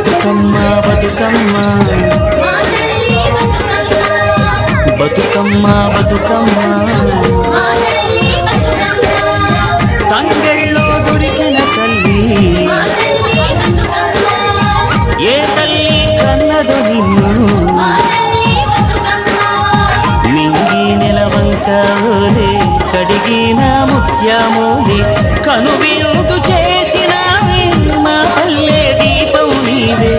బతుకమ్మ బతుకమ్మ బతుకమ్మ బతుకమ్మ తంగెళ్ళో దొరికిన తల్లి ఏ తల్లి కన్నదు నిన్ను మింగి నెలవంకలే కడిగిన ముత్యమోలే కనువిందు చేసినావే మా పల్లె దీపం నీవే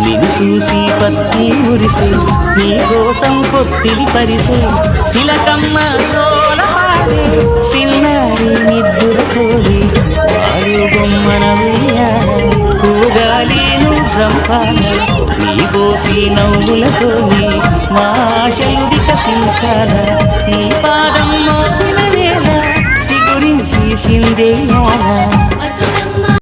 నిన్ను చూసి పత్తి మురిసే నీ కోసం పొత్తిలి పరిసే శిలకమ్మ చోల పాడే సిన్నారి నిద్దురకోడి వారు బొమ్మన వేయాలి సంపాన నీ కోసి నవ్వులతోని మా ఆశలు వికసించాల నీ పాదం మోపిన వేళ సిగురించి సిందేయాల